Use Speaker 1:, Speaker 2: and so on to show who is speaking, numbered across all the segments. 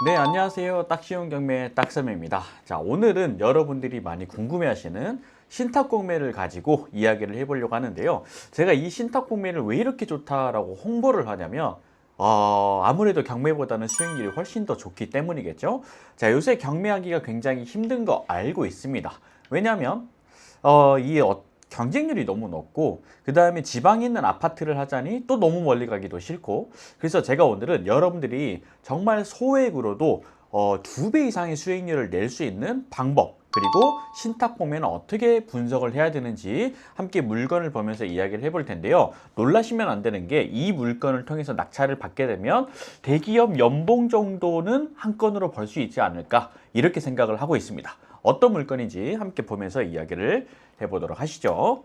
Speaker 1: 네, 안녕하세요. 딱 쉬운 경매 딱쌤입니다. 자, 오늘은 여러분들이 많이 궁금해하시는 신탁공매를 가지고 이야기를 해보려고 하는데요. 제가 이 신탁공매를 왜 이렇게 좋다라고 홍보를 하냐면 아무래도 경매보다는 수익률이 훨씬 더 좋기 때문이겠죠. 자, 요새 경매하기가 굉장히 힘든 거 알고 있습니다. 왜냐하면 이 경쟁률이 너무 높고, 그 다음에 지방에 있는 아파트를 하자니 또 너무 멀리 가기도 싫고, 그래서 제가 오늘은 여러분들이 정말 소액으로도 2배 이상의 수익률을 낼 수 있는 방법, 그리고 신탁 보면 어떻게 분석을 해야 되는지 함께 물건을 보면서 이야기를 해볼 텐데요. 놀라시면 안 되는 게, 이 물건을 통해서 낙찰을 받게 되면 대기업 연봉 정도는 한 건으로 벌 수 있지 않을까, 이렇게 생각을 하고 있습니다. 어떤 물건인지 함께 보면서 이야기를 해보도록 하시죠.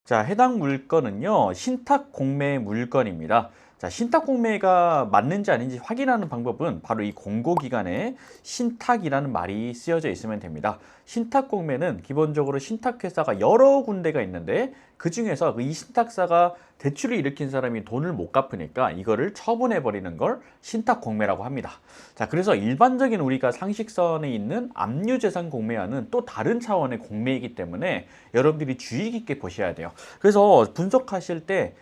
Speaker 1: 자, 해당 물건은요, 신탁 공매 물건입니다. 자, 신탁 공매가 맞는지 아닌지 확인하는 방법은 바로 이 공고기간에 신탁이라는 말이 쓰여져 있으면 됩니다. 신탁 공매는 기본적으로 신탁회사가 여러 군데가 있는데, 그 중에서 이 신탁사가 대출을 일으킨 사람이 돈을 못 갚으니까 이거를 처분해 버리는 걸 신탁 공매라고 합니다. 자, 그래서 일반적인 우리가 상식선에 있는 압류재산 공매와는 또 다른 차원의 공매이기 때문에 여러분들이 주의 깊게 보셔야 돼요. 그래서 분석하실 때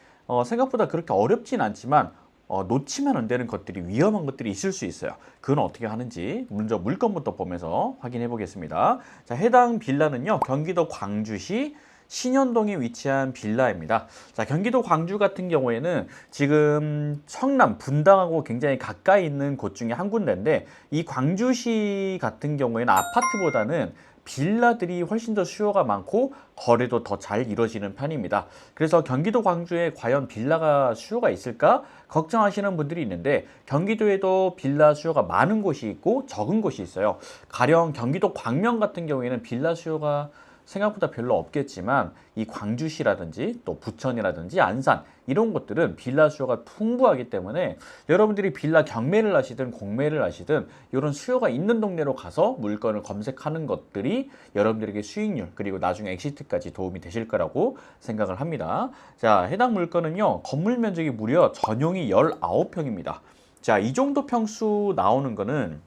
Speaker 1: 생각보다 그렇게 어렵진 않지만 놓치면 안 되는 것들이, 위험한 것들이 있을 수 있어요. 그건 어떻게 하는지 먼저 물건부터 보면서 확인해 보겠습니다. 자, 해당 빌라는요, 경기도 광주시 신현동에 위치한 빌라입니다. 자, 경기도 광주 같은 경우에는 지금 성남, 분당하고 굉장히 가까이 있는 곳 중에 한 군데인데, 이 광주시 같은 경우에는 아파트보다는 빌라들이 훨씬 더 수요가 많고 거래도 더 잘 이루어지는 편입니다. 그래서 경기도 광주에 과연 빌라가 수요가 있을까 걱정하시는 분들이 있는데, 경기도에도 빌라 수요가 많은 곳이 있고 적은 곳이 있어요. 가령 경기도 광명 같은 경우에는 빌라 수요가 생각보다 별로 없겠지만, 이 광주시라든지 또 부천이라든지 안산, 이런 곳들은 빌라 수요가 풍부하기 때문에 여러분들이 빌라 경매를 하시든 공매를 하시든 이런 수요가 있는 동네로 가서 물건을 검색하는 것들이 여러분들에게 수익률, 그리고 나중에 엑시트까지 도움이 되실 거라고 생각을 합니다. 자, 해당 물건은요, 건물 면적이 무려 전용이 19평입니다. 자, 이 정도 평수 나오는 거는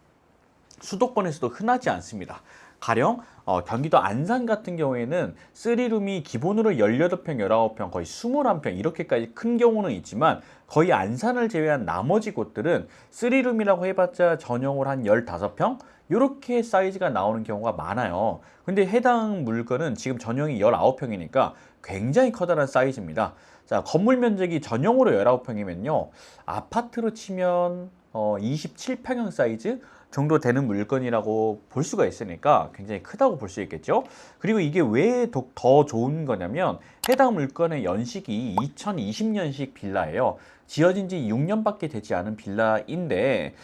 Speaker 1: 수도권에서도 흔하지 않습니다. 가령 경기도 안산 같은 경우에는 3룸이 기본으로 18평, 19평, 거의 21평 이렇게까지 큰 경우는 있지만, 거의 안산을 제외한 나머지 곳들은 3룸이라고 해봤자 전용을 한 15평? 이렇게 사이즈가 나오는 경우가 많아요. 근데 해당 물건은 지금 전용이 19평이니까 굉장히 커다란 사이즈입니다. 자, 건물 면적이 전용으로 19평이면요, 아파트로 치면 27평형 사이즈 정도 되는 물건이라고 볼 수가 있으니까 굉장히 크다고 볼 수 있겠죠. 그리고 이게 왜 더 좋은 거냐면, 해당 물건의 연식이 2020년식 빌라예요. 지어진 지 6년밖에 되지 않은 빌라인데,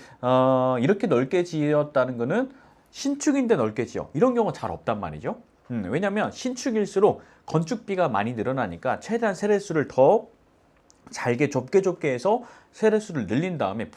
Speaker 1: 이렇게 넓게 지었다는 거는 신축인데 넓게 지어, 이런 경우 잘 없단 말이죠. 왜냐면 신축일수록 건축비가 많이 늘어나니까 최대한 세례수를 더 잘게 좁게 해서 세례수를 늘린 다음에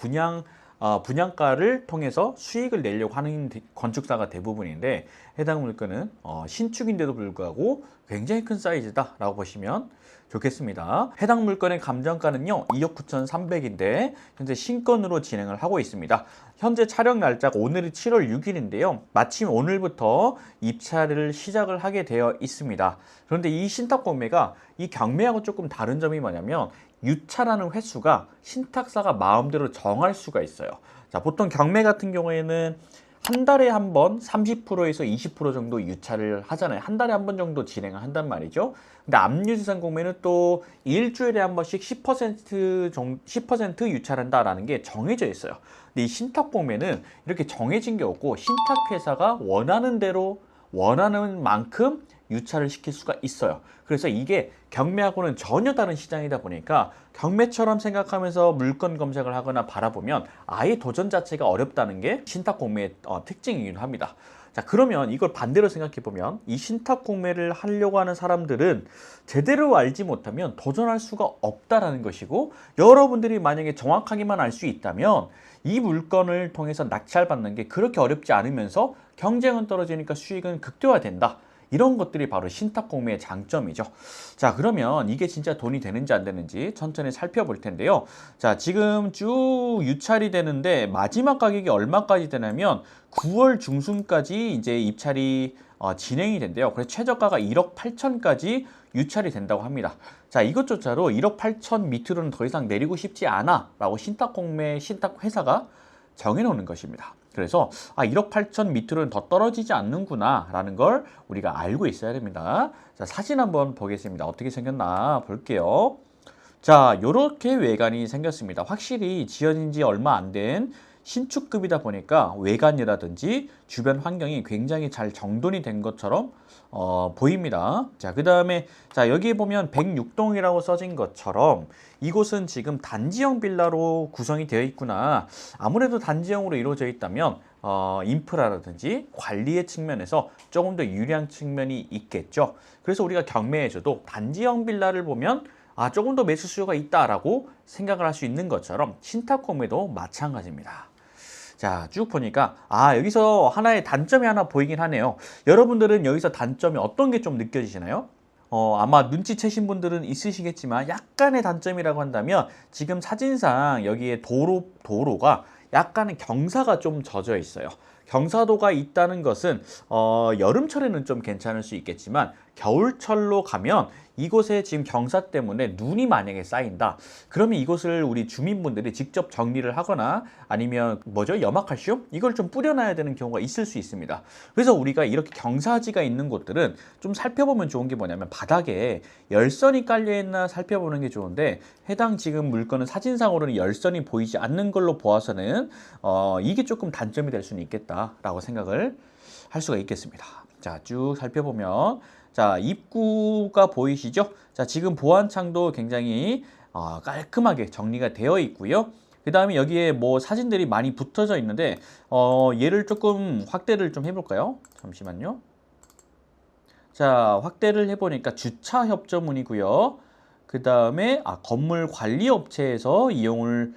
Speaker 1: 분양가를 통해서 수익을 내려고 하는 건축사가 대부분인데, 해당 물건은 신축인데도 불구하고 굉장히 큰 사이즈다라고 보시면 좋겠습니다. 해당 물건의 감정가는요, 2억 9,300인데 현재 신건으로 진행을 하고 있습니다. 현재 촬영 날짜가 오늘이 7월 6일인데요. 마침 오늘부터 입찰을 시작을 하게 되어 있습니다. 그런데 이 신탁 공매가 이 경매하고 조금 다른 점이 뭐냐면, 유찰하는 횟수가 신탁사가 마음대로 정할 수가 있어요. 자, 보통 경매 같은 경우에는 한 달에 한 번 30%에서 20% 정도 유찰을 하잖아요. 한 달에 한 번 정도 진행을 한단 말이죠. 근데 압류재산 공매는 또 일주일에 한 번씩 10% 유찰한다라는 게 정해져 있어요. 근데 이 신탁 공매는 이렇게 정해진 게 없고, 신탁회사가 원하는 대로 원하는 만큼 유찰을 시킬 수가 있어요. 그래서 이게 경매하고는 전혀 다른 시장이다 보니까, 경매처럼 생각하면서 물건 검색을 하거나 바라보면 아예 도전 자체가 어렵다는 게 신탁 공매의 특징이기도 합니다. 자, 그러면 이걸 반대로 생각해 보면, 이 신탁 공매를 하려고 하는 사람들은 제대로 알지 못하면 도전할 수가 없다라는 것이고, 여러분들이 만약에 정확하게만 알 수 있다면 이 물건을 통해서 낙찰받는 게 그렇게 어렵지 않으면서 경쟁은 떨어지니까 수익은 극대화된다, 이런 것들이 바로 신탁공매의 장점이죠. 자, 그러면 이게 진짜 돈이 되는지 안 되는지 천천히 살펴볼 텐데요. 자, 지금 쭉 유찰이 되는데 마지막 가격이 얼마까지 되냐면 9월 중순까지 이제 입찰이 진행이 된대요. 그래서 최저가가 1억 8천까지 유찰이 된다고 합니다. 자, 이것조차로 1억 8천 밑으로는 더 이상 내리고 싶지 않아 라고 신탁공매 신탁회사가 정해놓는 것입니다. 그래서 1억 8천 밑으로는 더 떨어지지 않는구나 라는 걸 우리가 알고 있어야 됩니다. 자, 사진 한번 보겠습니다. 어떻게 생겼나 볼게요. 자, 요렇게 외관이 생겼습니다. 확실히 지어진 지 얼마 안 된 신축급이다 보니까 외관이라든지 주변 환경이 굉장히 잘 정돈이 된 것처럼 보입니다. 자, 그 다음에 자, 여기에 보면 106동이라고 써진 것처럼 이곳은 지금 단지형 빌라로 구성이 되어 있구나. 아무래도 단지형으로 이루어져 있다면 인프라라든지 관리의 측면에서 조금 더 유리한 측면이 있겠죠. 그래서 우리가 경매에서도 단지형 빌라를 보면 조금 더 매수 수요가 있다라고 생각을 할 수 있는 것처럼 신탁공매도 마찬가지입니다. 자, 쭉 보니까 여기서 하나의 단점이 하나 보이긴 하네요. 여러분들은 여기서 단점이 어떤 게 좀 느껴지시나요? 아마 눈치채신 분들은 있으시겠지만 약간의 단점이라고 한다면 지금 사진상 여기에 도로가 약간의 경사가 좀 젖어 있어요. 경사도가 있다는 것은 여름철에는 좀 괜찮을 수 있겠지만 겨울철로 가면 이곳에 지금 경사 때문에 눈이 만약에 쌓인다. 그러면 이곳을 우리 주민분들이 직접 정리를 하거나 아니면 염화칼슘? 이걸 좀 뿌려놔야 되는 경우가 있을 수 있습니다. 그래서 우리가 이렇게 경사지가 있는 곳들은 좀 살펴보면 좋은 게 뭐냐면 바닥에 열선이 깔려있나 살펴보는 게 좋은데 해당 지금 물건은 사진상으로는 열선이 보이지 않는 걸로 보아서는 이게 조금 단점이 될 수는 있겠다라고 생각을 할 수가 있겠습니다. 자, 쭉 살펴보면 자, 입구가 보이시죠? 자, 지금 보안창도 굉장히 깔끔하게 정리가 되어 있고요. 그 다음에 여기에 사진들이 많이 붙어져 있는데 얘를 조금 확대를 좀 해볼까요? 잠시만요. 자, 확대를 해보니까 주차 협조문이고요. 그 다음에 건물 관리 업체에서 이용을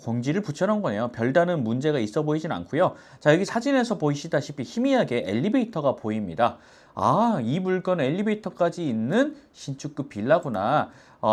Speaker 1: 공지를 붙여놓은 거네요. 별다른 문제가 있어 보이진 않고요. 자, 여기 사진에서 보이시다시피 희미하게 엘리베이터가 보입니다. 이 물건 엘리베이터까지 있는 신축급 빌라구나.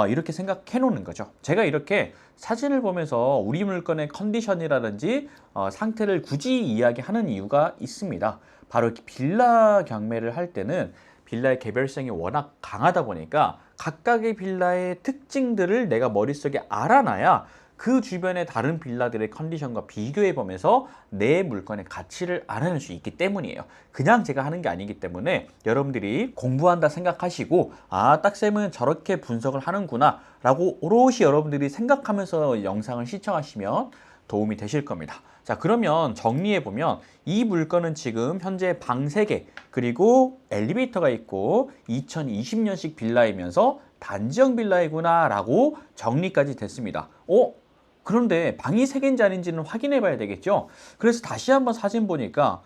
Speaker 1: 이렇게 생각해 놓는 거죠. 제가 이렇게 사진을 보면서 우리 물건의 컨디션이라든지 상태를 굳이 이야기하는 이유가 있습니다. 바로 이렇게 빌라 경매를 할 때는 빌라의 개별성이 워낙 강하다 보니까 각각의 빌라의 특징들을 내가 머릿속에 알아놔야 그 주변의 다른 빌라들의 컨디션과 비교해 보면서 내 물건의 가치를 알아낼 수 있기 때문이에요. 그냥 제가 하는 게 아니기 때문에 여러분들이 공부한다 생각하시고 딱쌤은 저렇게 분석을 하는구나 라고 오롯이 여러분들이 생각하면서 영상을 시청하시면 도움이 되실 겁니다. 자, 그러면 정리해 보면 이 물건은 지금 현재 방 3개 그리고 엘리베이터가 있고 2020년식 빌라이면서 단지형 빌라이구나 라고 정리까지 됐습니다. 그런데 방이 3개인지 아닌지는 확인해 봐야 되겠죠. 그래서 다시 한번 사진 보니까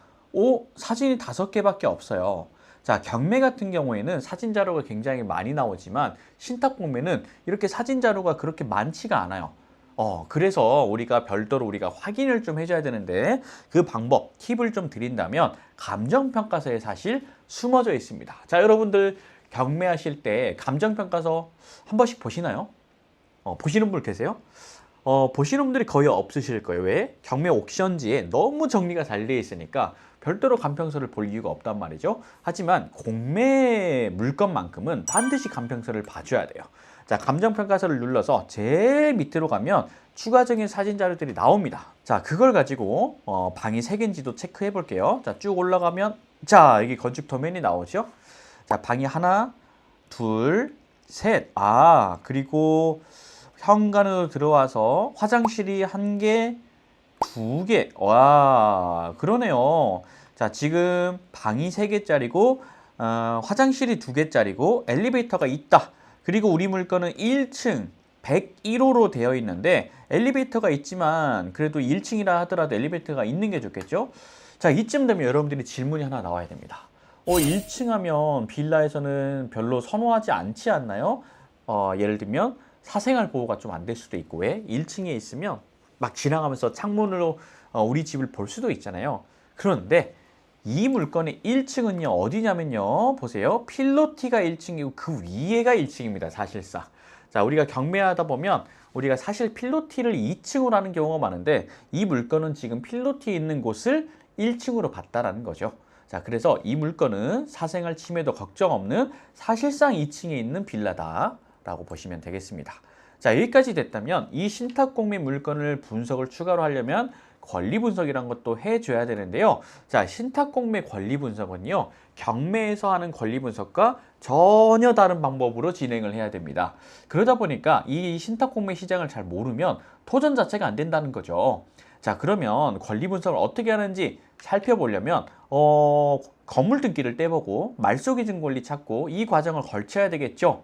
Speaker 1: 사진이 5개밖에 없어요. 자, 경매 같은 경우에는 사진 자료가 굉장히 많이 나오지만 신탁공매는 이렇게 사진 자료가 그렇게 많지가 않아요. 그래서 우리가 별도로 확인을 좀 해줘야 되는데 그 방법, 팁을 좀 드린다면 감정평가서에 사실 숨어져 있습니다. 자, 여러분들 경매하실 때 감정평가서 한 번씩 보시나요? 보시는 분 계세요? 보시는 분들이 거의 없으실 거예요. 왜? 경매 옥션지에 너무 정리가 잘 되어 있으니까 별도로 감평서를 볼 이유가 없단 말이죠. 하지만 공매 물건만큼은 반드시 감평서를 봐줘야 돼요. 자, 감정평가서를 눌러서 제일 밑으로 가면 추가적인 사진 자료들이 나옵니다. 자, 그걸 가지고 방이 3개인지도 체크해 볼게요. 자, 쭉 올라가면 자, 여기 건축 도면이 나오죠. 자, 방이 하나, 둘, 셋. 그리고 현관으로 들어와서 화장실이 1개, 2개. 와, 그러네요. 자, 지금 방이 3개짜리고 화장실이 2개짜리고 엘리베이터가 있다. 그리고 우리 물건은 1층 101호로 되어 있는데 엘리베이터가 있지만 그래도 1층이라 하더라도 엘리베이터가 있는 게 좋겠죠. 자, 이쯤 되면 여러분들이 질문이 하나 나와야 됩니다. 1층 하면 빌라에서는 별로 선호하지 않지 않나요? 예를 들면 사생활 보호가 좀 안 될 수도 있고, 왜? 1층에 있으면 막 지나가면서 창문으로 우리 집을 볼 수도 있잖아요. 그런데 이 물건의 1층은요, 어디냐면요. 보세요. 필로티가 1층이고 그 위에가 1층입니다. 사실상. 자, 우리가 경매하다 보면 우리가 사실 필로티를 2층으로 하는 경우가 많은데 이 물건은 지금 필로티 있는 곳을 1층으로 봤다라는 거죠. 자, 그래서 이 물건은 사생활 침해도 걱정 없는 사실상 2층에 있는 빌라다라고 보시면 되겠습니다. 자, 여기까지 됐다면 이 신탁공매 물건을 분석을 추가로 하려면 권리 분석이란 것도 해줘야 되는데요. 자, 신탁공매 권리 분석은요, 경매에서 하는 권리 분석과 전혀 다른 방법으로 진행을 해야 됩니다. 그러다 보니까 이 신탁공매 시장을 잘 모르면 토전 자체가 안 된다는 거죠. 자, 그러면 권리 분석을 어떻게 하는지 살펴보려면 건물 등기를 떼보고 말소기준 권리 찾고 이 과정을 걸쳐야 되겠죠.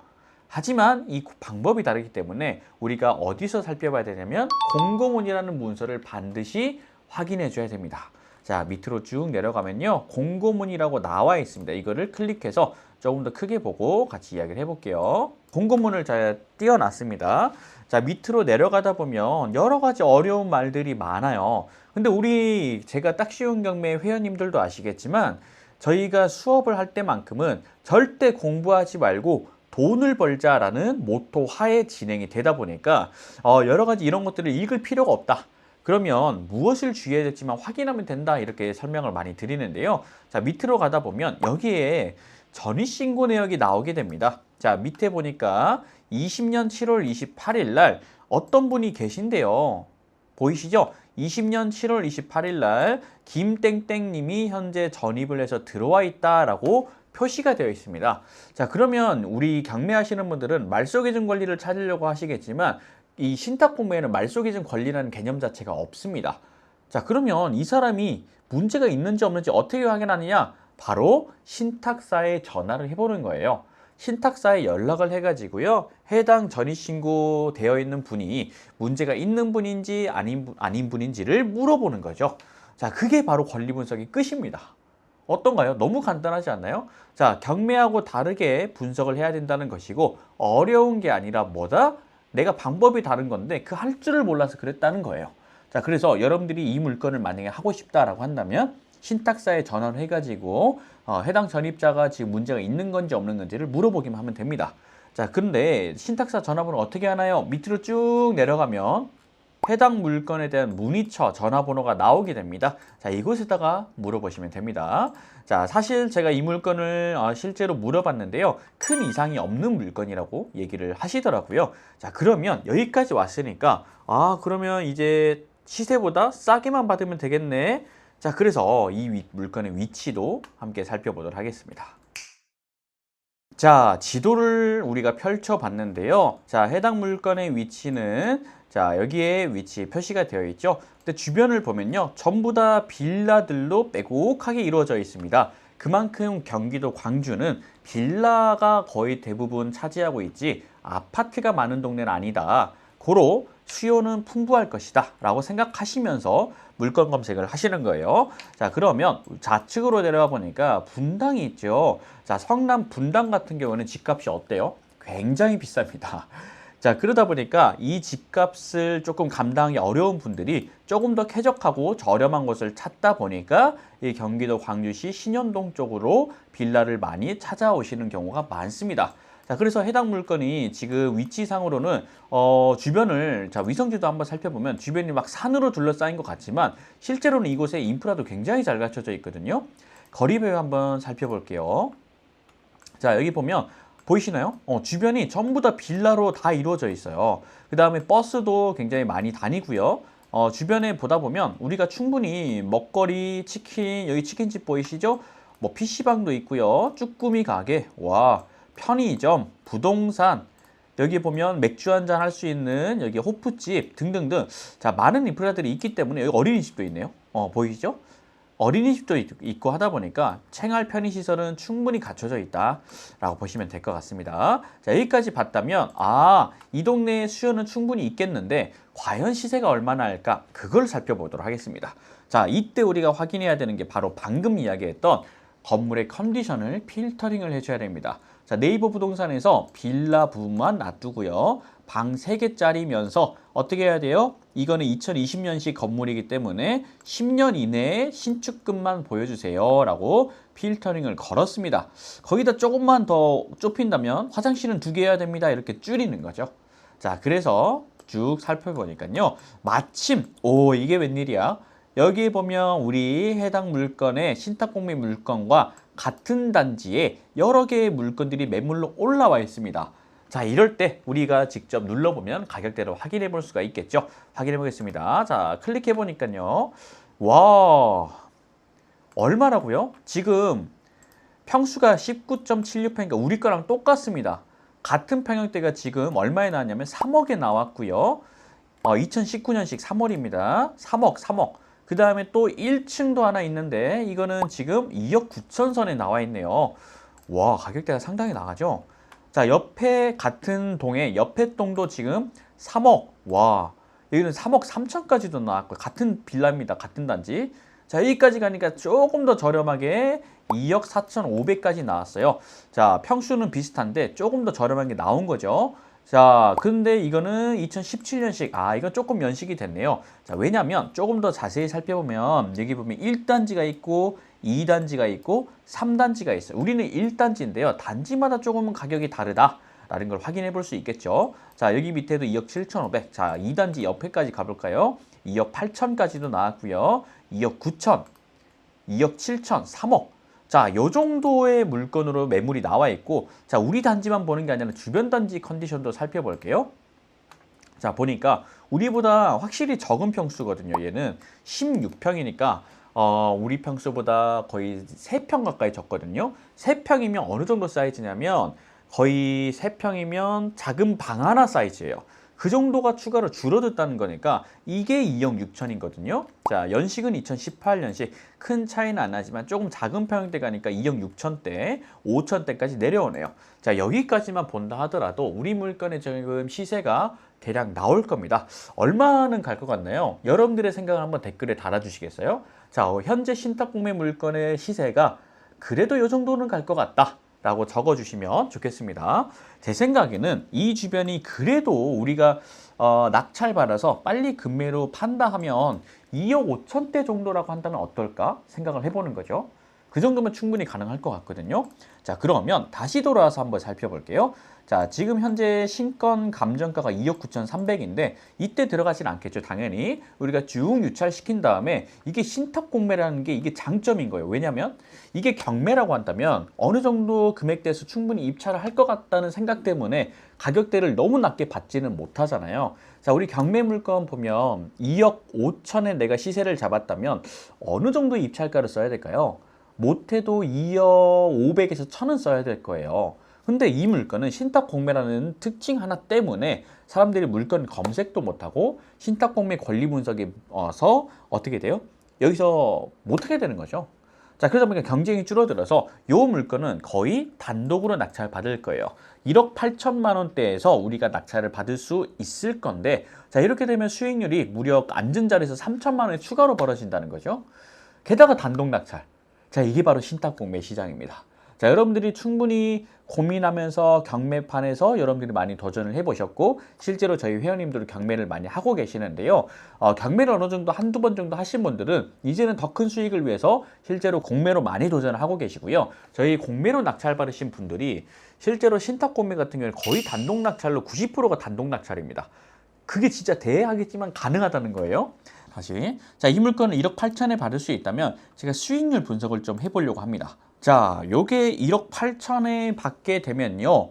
Speaker 1: 하지만 이 방법이 다르기 때문에 우리가 어디서 살펴봐야 되냐면 공고문이라는 문서를 반드시 확인해 줘야 됩니다. 자, 밑으로 쭉 내려가면요, 공고문이라고 나와 있습니다. 이거를 클릭해서 조금 더 크게 보고 같이 이야기를 해볼게요. 공고문을 잘 띄워놨습니다. 자, 밑으로 내려가다 보면 여러 가지 어려운 말들이 많아요. 근데 제가 딱 쉬운 경매 회원님들도 아시겠지만 저희가 수업을 할 때만큼은 절대 공부하지 말고 돈을 벌자라는 모토 하에 진행이 되다 보니까 여러 가지 이런 것들을 읽을 필요가 없다. 그러면 무엇을 주의해야 될지만 확인하면 된다. 이렇게 설명을 많이 드리는데요. 자, 밑으로 가다 보면 여기에 전입신고 내역이 나오게 됩니다. 자, 밑에 보니까 20년 7월 28일 날 어떤 분이 계신데요. 보이시죠? 20년 7월 28일 날 김땡땡님이 현재 전입을 해서 들어와 있다라고 표시가 되어 있습니다. 자, 그러면 우리 경매하시는 분들은 말소기준 권리를 찾으려고 하시겠지만 이 신탁공매에는 말소기준 권리라는 개념 자체가 없습니다. 자, 그러면 이 사람이 문제가 있는지 없는지 어떻게 확인하느냐? 바로 신탁사에 전화를 해보는 거예요. 신탁사에 연락을 해가지고요, 해당 전입신고 되어 있는 분이 문제가 있는 분인지 아닌 분인지를 물어보는 거죠. 자, 그게 바로 권리 분석의 끝입니다. 어떤가요? 너무 간단하지 않나요? 자, 경매하고 다르게 분석을 해야 된다는 것이고 어려운 게 아니라 뭐다? 내가 방법이 다른 건데 그 할 줄을 몰라서 그랬다는 거예요. 자, 그래서 여러분들이 이 물건을 만약에 하고 싶다라고 한다면 신탁사에 전화를 해가지고 해당 전입자가 지금 문제가 있는 건지 없는 건지를 물어보기만 하면 됩니다. 자, 근데 신탁사 전화번호 어떻게 하나요? 밑으로 쭉 내려가면 해당 물건에 대한 문의처 전화번호가 나오게 됩니다. 자, 이곳에다가 물어보시면 됩니다. 자, 사실 제가 이 물건을 실제로 물어봤는데요, 큰 이상이 없는 물건이라고 얘기를 하시더라고요. 자, 그러면 여기까지 왔으니까 그러면 이제 시세보다 싸게만 받으면 되겠네. 자, 그래서 이 물건의 위치도 함께 살펴보도록 하겠습니다. 자, 지도를 우리가 펼쳐봤는데요. 자, 해당 물건의 위치는 자, 여기에 위치 표시가 되어 있죠. 근데 주변을 보면요, 전부 다 빌라들로 빼곡하게 이루어져 있습니다. 그만큼 경기도 광주는 빌라가 거의 대부분 차지하고 있지 아파트가 많은 동네는 아니다. 고로 수요는 풍부할 것이다 라고 생각하시면서 물건 검색을 하시는 거예요. 자, 그러면 좌측으로 내려가 보니까 분당이 있죠. 자, 성남 분당 같은 경우는 집값이 어때요? 굉장히 비쌉니다. 자, 그러다 보니까 이 집값을 조금 감당하기 어려운 분들이 조금 더 쾌적하고 저렴한 곳을 찾다 보니까 이 경기도 광주시 신현동 쪽으로 빌라를 많이 찾아오시는 경우가 많습니다. 자, 그래서 해당 물건이 지금 위치상으로는 주변을 위성지도 한번 살펴보면 주변이 막 산으로 둘러싸인 것 같지만 실제로는 이곳에 인프라도 굉장히 잘 갖춰져 있거든요. 거리배우 한번 살펴볼게요. 자, 여기 보면 보이시나요? 주변이 전부 다 빌라로 다 이루어져 있어요. 그 다음에 버스도 굉장히 많이 다니고요. 주변에 보다 보면 우리가 충분히 먹거리, 치킨, 여기 치킨집 보이시죠? 뭐 PC방도 있고요. 쭈꾸미 가게, 편의점, 부동산, 여기 보면 맥주 한잔 할 수 있는 여기 호프집 등등등. 자, 많은 인프라들이 있기 때문에 여기 어린이집도 있네요. 보이시죠? 어린이집도 있고 하다 보니까 생활 편의시설은 충분히 갖춰져 있다라고 보시면 될 것 같습니다. 자, 여기까지 봤다면 이 동네에 수요는 충분히 있겠는데 과연 시세가 얼마나 할까? 그걸 살펴보도록 하겠습니다. 자, 이때 우리가 확인해야 되는 게 바로 방금 이야기했던 건물의 컨디션을 필터링을 해줘야 됩니다. 자, 네이버 부동산에서 빌라 부분만 놔두고요. 방 3개짜리면서 어떻게 해야 돼요? 이거는 2020년식 건물이기 때문에 10년 이내에 신축급만 보여주세요 라고 필터링을 걸었습니다. 거기다 조금만 더 좁힌다면 화장실은 2개 해야 됩니다. 이렇게 줄이는 거죠. 자, 그래서 쭉 살펴보니까요. 마침 이게 웬일이야? 여기에 보면 우리 해당 물건의 신탁공매 물건과 같은 단지에 여러 개의 물건들이 매물로 올라와 있습니다. 자, 이럴 때 우리가 직접 눌러보면 가격대를 확인해 볼 수가 있겠죠. 확인해 보겠습니다. 자, 클릭해 보니까요. 와, 얼마라고요? 지금 평수가 19.76평이니까 우리 거랑 똑같습니다. 같은 평형대가 지금 얼마에 나왔냐면 3억에 나왔고요. 2019년식 3월입니다. 3억. 그 다음에 또 1층도 하나 있는데 이거는 지금 2억 9천 선에 나와 있네요. 와, 가격대가 상당히 나가죠. 자, 옆에 같은 동에 옆에 동도 지금 3억. 와, 여기는 3억 3천까지도 나왔고 같은 빌라입니다. 같은 단지. 자, 여기까지 가니까 조금 더 저렴하게 2억 4,500까지 나왔어요. 자, 평수는 비슷한데 조금 더 저렴한 게 나온 거죠. 자, 근데 이거는 2017년식, 이건 조금 연식이 됐네요. 자, 왜냐면 조금 더 자세히 살펴보면 여기 보면 1단지가 있고 2단지가 있고 3단지가 있어요. 우리는 1단지인데요. 단지마다 조금은 가격이 다르다라는 걸 확인해 볼 수 있겠죠. 자, 여기 밑에도 2억 7,500. 자, 2단지 옆에까지 가볼까요? 2억 8천까지도 나왔고요. 2억 9천, 2억 7천, 3억. 자, 요 정도의 물건으로 매물이 나와 있고, 자, 우리 단지만 보는 게 아니라 주변 단지 컨디션도 살펴볼게요. 자, 보니까 우리보다 확실히 적은 평수거든요. 얘는 16평이니까 우리 평수보다 거의 3평 가까이 적거든요. 3평이면 어느 정도 사이즈냐면 거의 3평이면 작은 방 하나 사이즈예요. 그 정도가 추가로 줄어들다는 거니까 이게 2억 6천이거든요. 자, 연식은 2018년식. 큰 차이는 안 나지만 조금 작은 평형대 가니까 2억 6천대, 5천대까지 내려오네요. 자, 여기까지만 본다 하더라도 우리 물건의 지금 시세가 대략 나올 겁니다. 얼마는 갈 것 같나요? 여러분들의 생각을 한번 댓글에 달아주시겠어요? 자, 현재 신탁공매 물건의 시세가 그래도 이 정도는 갈 것 같다 라고 적어주시면 좋겠습니다. 제 생각에는 이 주변이 그래도 우리가 낙찰받아서 빨리 금매로 판다 하면 2억 5천대 정도라고 한다면 어떨까 생각을 해보는 거죠. 그 정도면 충분히 가능할 것 같거든요. 자, 그러면 다시 돌아와서 한번 살펴볼게요. 자, 지금 현재 신권 감정가가 2억 9,300인데 이때 들어가진 않겠죠. 당연히 우리가 쭉 유찰시킨 다음에 이게 신탁공매라는 게 이게 장점인 거예요. 왜냐하면 이게 경매라고 한다면 어느 정도 금액대에서 충분히 입찰을 할 것 같다는 생각 때문에 가격대를 너무 낮게 받지는 못하잖아요. 자, 우리 경매 물건 보면 2억 5천에 내가 시세를 잡았다면 어느 정도 입찰가를 써야 될까요? 못해도 2억 500에서 1,000은 써야 될 거예요. 근데 이 물건은 신탁공매라는 특징 하나 때문에 사람들이 물건 검색도 못하고 신탁공매 권리 분석에 와서 어떻게 돼요? 여기서 못하게 되는 거죠. 자, 그러다 보니까 경쟁이 줄어들어서 이 물건은 거의 단독으로 낙찰 받을 거예요. 1억 8천만 원대에서 우리가 낙찰을 받을 수 있을 건데, 자, 이렇게 되면 수익률이 무려 앉은 자리에서 3천만 원이 추가로 벌어진다는 거죠. 게다가 단독 낙찰. 자, 이게 바로 신탁공매 시장입니다. 자, 여러분들이 충분히 고민하면서 경매판에서 여러분들이 많이 도전을 해보셨고 실제로 저희 회원님들도 경매를 많이 하고 계시는데요. 경매를 어느 정도 한두 번 정도 하신 분들은 이제는 더 큰 수익을 위해서 실제로 공매로 많이 도전을 하고 계시고요. 저희 공매로 낙찰 받으신 분들이 실제로 신탁공매 같은 경우는 거의 단독 낙찰로 90%가 단독 낙찰입니다. 그게 진짜 대하겠지만 가능하다는 거예요. 다시. 자, 이 물건을 1억 8천에 받을 수 있다면 제가 수익률 분석을 좀 해보려고 합니다. 자, 요게 1억 8천에 받게 되면요.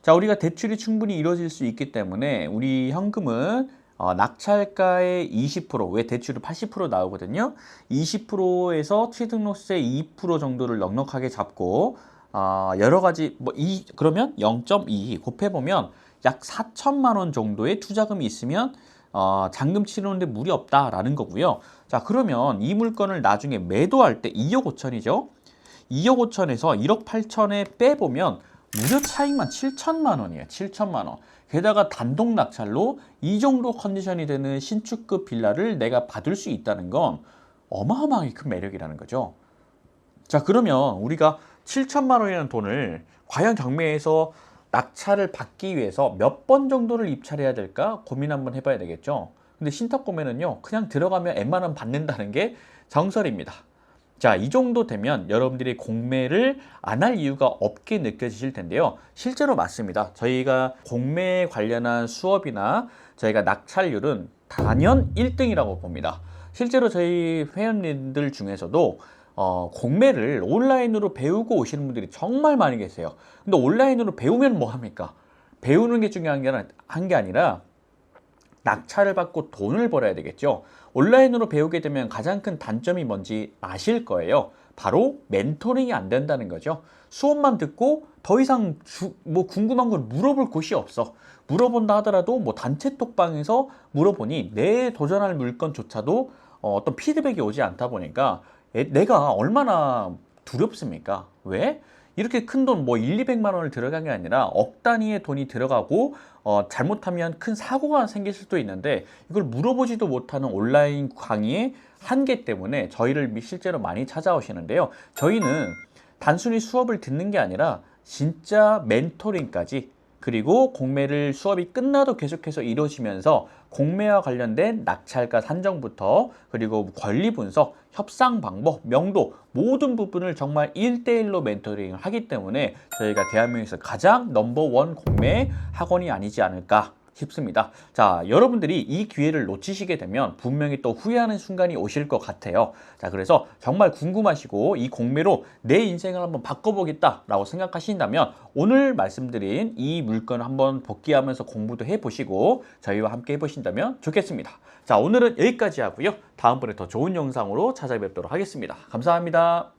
Speaker 1: 자, 우리가 대출이 충분히 이루어질 수 있기 때문에 우리 현금은 낙찰가의 20%, 왜 대출이 80% 나오거든요. 20%에서 취등록세 2% 정도를 넉넉하게 잡고 여러 가지 그러면 0.2 곱해보면 약 4천만 원 정도의 투자금이 있으면 잔금 치르는데 무리 없다라는 거고요. 자, 그러면 이 물건을 나중에 매도할 때 2억 5천이죠. 2억 5천에서 1억 8천에 빼보면 무려 차익만 7천만 원이에요. 7천만 원. 게다가 단독 낙찰로 이 정도 컨디션이 되는 신축급 빌라를 내가 받을 수 있다는 건 어마어마하게 큰 매력이라는 거죠. 자, 그러면 우리가 7천만 원이라는 돈을 과연 경매에서 낙찰을 받기 위해서 몇 번 정도를 입찰해야 될까 고민 한번 해봐야 되겠죠. 근데 신탁 공매는요, 그냥 들어가면 웬만하면 받는다는 게 정설입니다. 자, 이 정도 되면 여러분들이 공매를 안 할 이유가 없게 느껴지실 텐데요. 실제로 맞습니다. 저희가 공매에 관련한 수업이나 저희가 낙찰률은 단연 1등이라고 봅니다. 실제로 저희 회원님들 중에서도 공매를 온라인으로 배우고 오시는 분들이 정말 많이 계세요. 근데 온라인으로 배우면 뭐 합니까? 배우는 게 중요한 게 아니라 낙찰을 받고 돈을 벌어야 되겠죠. 온라인으로 배우게 되면 가장 큰 단점이 뭔지 아실 거예요. 바로 멘토링이 안 된다는 거죠. 수업만 듣고 더 이상 뭐 궁금한 걸 물어볼 곳이 없어. 물어본다 하더라도 뭐 단체 톡방에서 물어보니 내 도전할 물건조차도 어떤 피드백이 오지 않다 보니까 내가 얼마나 두렵습니까? 왜? 이렇게 큰 돈, 뭐 1, 200만 원을 들어간 게 아니라 억 단위의 돈이 들어가고 잘못하면 큰 사고가 생길 수도 있는데 이걸 물어보지도 못하는 온라인 강의의 한계 때문에 저희를 실제로 많이 찾아오시는데요. 저희는 단순히 수업을 듣는 게 아니라 진짜 멘토링까지, 그리고 공매를 수업이 끝나도 계속해서 이루어지면서 공매와 관련된 낙찰가 산정부터, 그리고 권리 분석, 협상 방법, 명도 모든 부분을 정말 1대1로 멘토링을 하기 때문에 저희가 대한민국에서 가장 넘버원 공매 학원이 아니지 않을까 싶습니다. 자, 여러분들이 이 기회를 놓치시게 되면 분명히 또 후회하는 순간이 오실 것 같아요. 자, 그래서 정말 궁금하시고 이 공매로 내 인생을 한번 바꿔보겠다라고 생각하신다면 오늘 말씀드린 이 물건을 한번 복귀하면서 공부도 해보시고 저희와 함께 해보신다면 좋겠습니다. 자, 오늘은 여기까지 하고요. 다음번에 더 좋은 영상으로 찾아뵙도록 하겠습니다. 감사합니다.